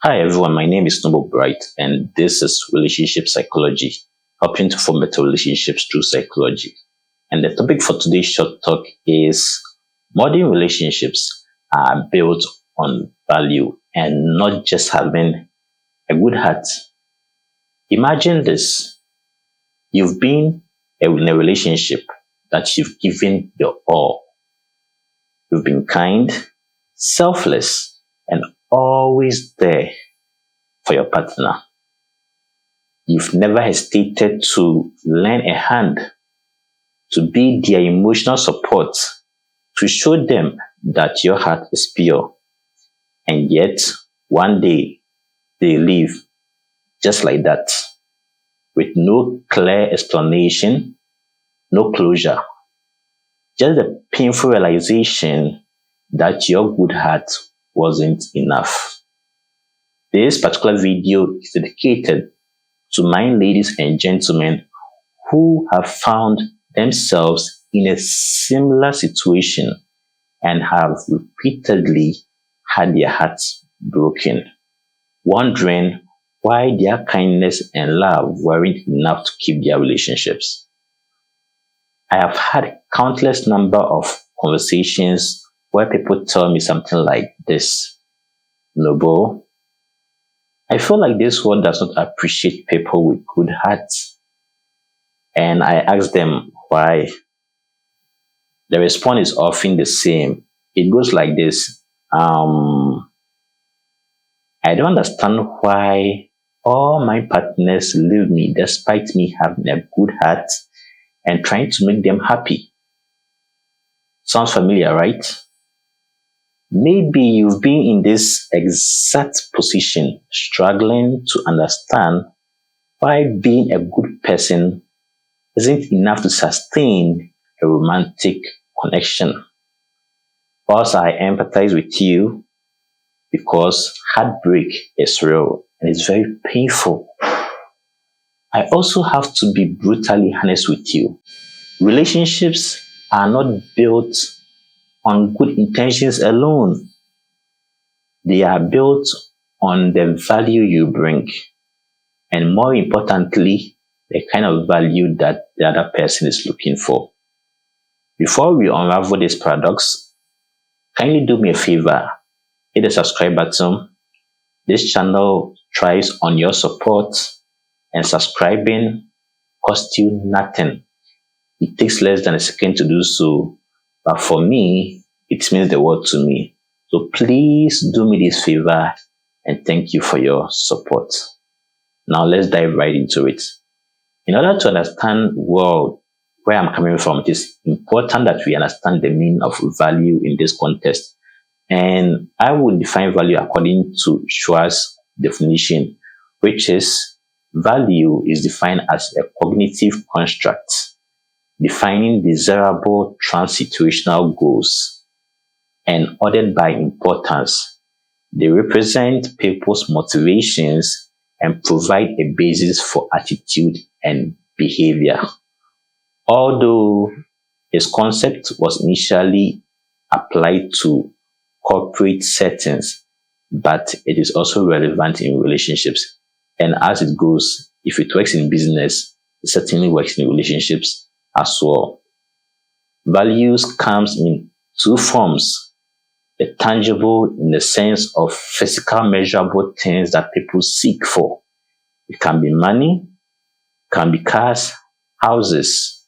Hi everyone, my name is Noble Bright and this is Relationship Psychology, helping to form better relationships through psychology. And the topic for today's short talk is modern relationships are built on value and not just having a good heart. Imagine this. You've been in a relationship that you've given your all. You've been kind, selfless, and always there for your partner. You've never hesitated to lend a hand, to be their emotional support, to show them that your heart is pure. And yet, one day, they leave just like that, with no clear explanation, no closure. Just the painful realization that your good heart wasn't enough. This particular video is dedicated to my ladies and gentlemen who have found themselves in a similar situation and have repeatedly had their hearts broken, wondering why their kindness and love weren't enough to keep their relationships. I have had countless number of conversations where people tell me something like this: Noble, I feel like this world does not appreciate people with good hearts. And I ask them why. The response is often the same. It goes like this. I don't understand why all my partners leave me despite me having a good heart and trying to make them happy. Sounds familiar, right? Maybe you've been in this exact position, struggling to understand why being a good person isn't enough to sustain a romantic connection. Also, I empathize with you because heartbreak is real and it's very painful. I also have to be brutally honest with you. Relationships are not built on good intentions alone. They are built on the value you bring, and more importantly, the kind of value that the other person is looking for. Before we unravel this paradox, kindly do me a favor, hit the subscribe button. This channel thrives on your support, and subscribing costs you nothing. It takes less than a second to do so, but for me, it means the world to me. So please do me this favor and thank you for your support. Now let's dive right into it. In order to understand where I'm coming from, it is important that we understand the meaning of value in this context. And I will define value according to Schwartz's definition, which is value is defined as a cognitive construct defining desirable trans-situational goals and ordered by importance. They represent people's motivations and provide a basis for attitude and behavior. Although its concept was initially applied to corporate settings, but it is also relevant in relationships. And as it goes, if it works in business, it certainly works in relationships as well. Values comes in two forms: the tangible in the sense of physical measurable things that people seek for. It can be money, can be cars, houses,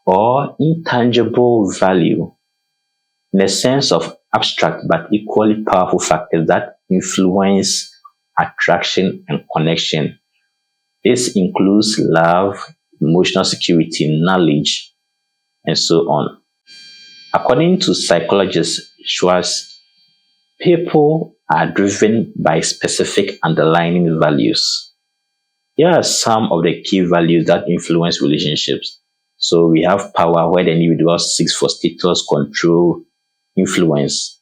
or intangible value in the sense of abstract but equally powerful factors that influence attraction and connection. This includes love, emotional security, knowledge, and so on. According to psychologist Schwartz, people are driven by specific underlying values. Here are some of the key values that influence relationships. So we have power, where the individual seeks for status, control, influence.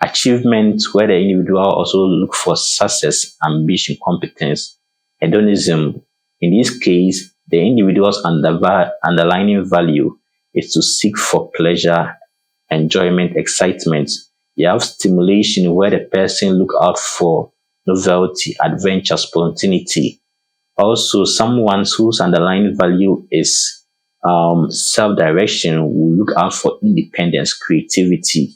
Achievement, where the individual also looks for success, ambition, competence. Hedonism, in this case, the individual's underlying value is to seek for pleasure, enjoyment, excitement. You have stimulation, where the person looks out for novelty, adventure, spontaneity. Also, someone whose underlying value is self-direction will look out for independence, creativity.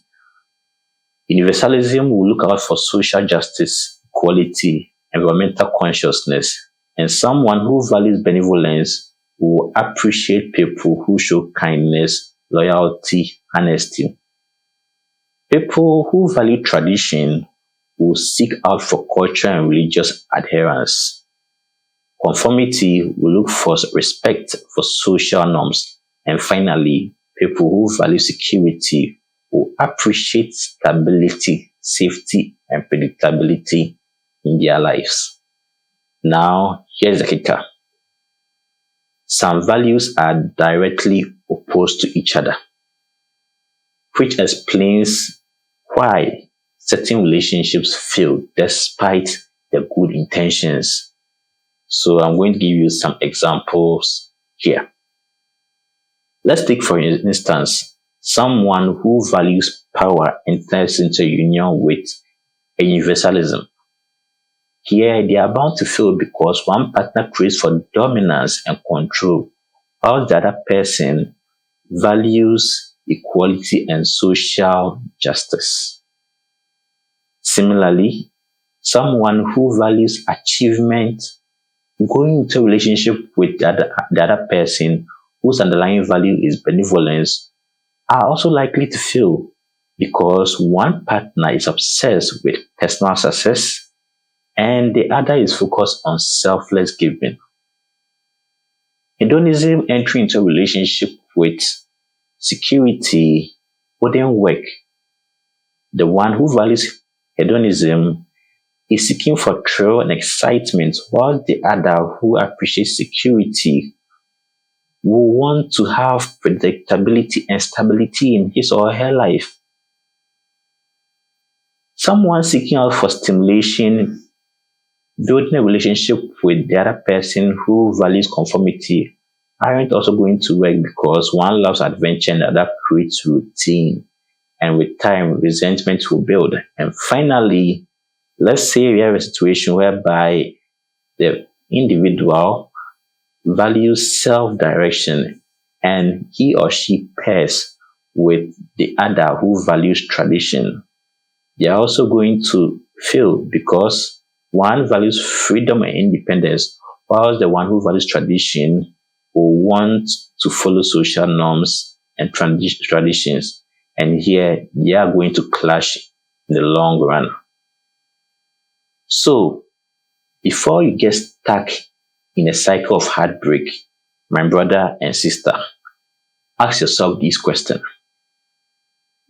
Universalism will look out for social justice, equality, environmental consciousness. And someone who values benevolence will appreciate people who show kindness, loyalty, honesty. People who value tradition will seek out for culture and religious adherence. Conformity will look for respect for social norms. And finally, people who value security will appreciate stability, safety, and predictability in their lives. Now, here's the kicker. Some values are directly opposed to each other, which explains why certain relationships fail despite the good intentions. So I'm going to give you some examples here. Let's take, for instance, someone who values power enters into a union with a universalism. Here, they are bound to fail because one partner craves for dominance and control, while the other person values equality and social justice. Similarly, someone who values achievement going into a relationship with the other person whose underlying value is benevolence are also likely to fail because one partner is obsessed with personal success and the other is focused on selfless giving. Hedonism entering into a relationship with security wouldn't work. The one who values hedonism is seeking for thrill and excitement, while the other who appreciates security will want to have predictability and stability in his or her life. Someone seeking out for stimulation, building a relationship with the other person who values conformity aren't also going to work because one loves adventure and the other creates routine. And with time, resentment will build. And finally, let's say we have a situation whereby the individual values self-direction and he or she pairs with the other who values tradition. They are also going to fail because one values freedom and independence, whilst the one who values tradition will want to follow social norms and traditions. And here they are going to clash in the long run. So, before you get stuck in a cycle of heartbreak, my brother and sister, ask yourself this question.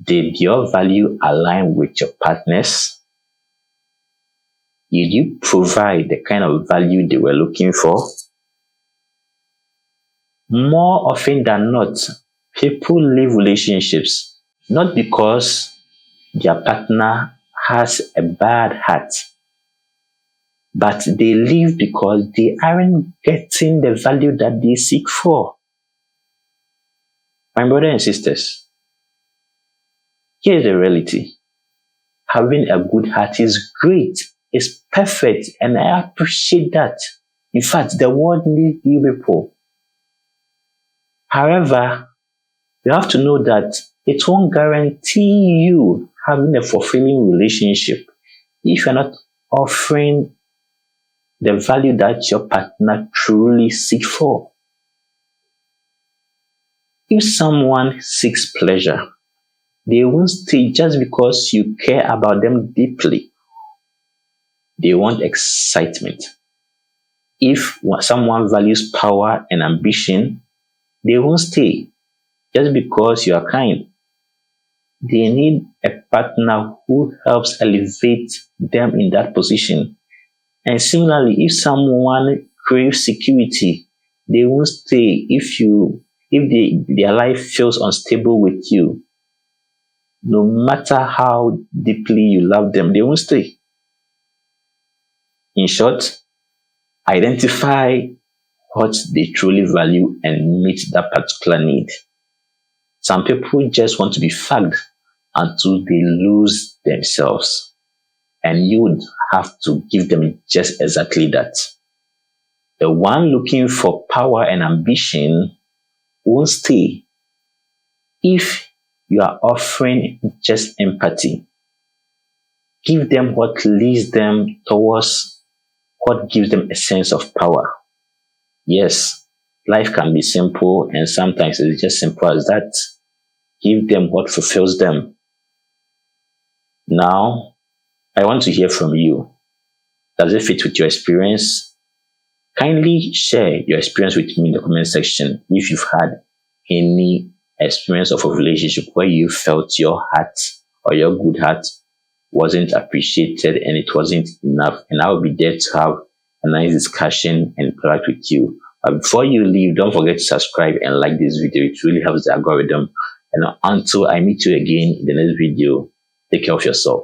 Did your value align with your partner's? Did you provide the kind of value they were looking for? More often than not, people leave relationships not because their partner has a bad heart, but they leave because they aren't getting the value that they seek for. My brothers and sisters, here's the reality. Having a good heart is great, it's perfect, and I appreciate that. In fact, the world needs you people. However, you have to know that it won't guarantee you having a fulfilling relationship if you're not offering the value that your partner truly seeks for. If someone seeks pleasure, they won't stay just because you care about them deeply. They want excitement. If someone values power and ambition, they won't stay just because you are kind. They need a partner who helps elevate them in that position. And similarly, if someone craves security, they won't stay if their life feels unstable with you. No matter how deeply you love them, they won't stay. In short, identify what they truly value and meet that particular need. Some people just want to be fagged until they lose themselves. And you would have to give them just exactly that. The one looking for power and ambition won't stay. If you are offering just empathy, give them what leads them towards what gives them a sense of power. Yes, life can be simple, and sometimes it's just simple as that. Give them what fulfills them. Now, I want to hear from you. Does it fit with your experience? Kindly share your experience with me in the comment section if you've had any experience of a relationship where you felt your heart or your good heart wasn't appreciated and it wasn't enough. And I will be there to have a nice discussion and interact with you. But before you leave, don't forget to subscribe and like this video. It really helps the algorithm. And until I meet you again in the next video, take care of yourself.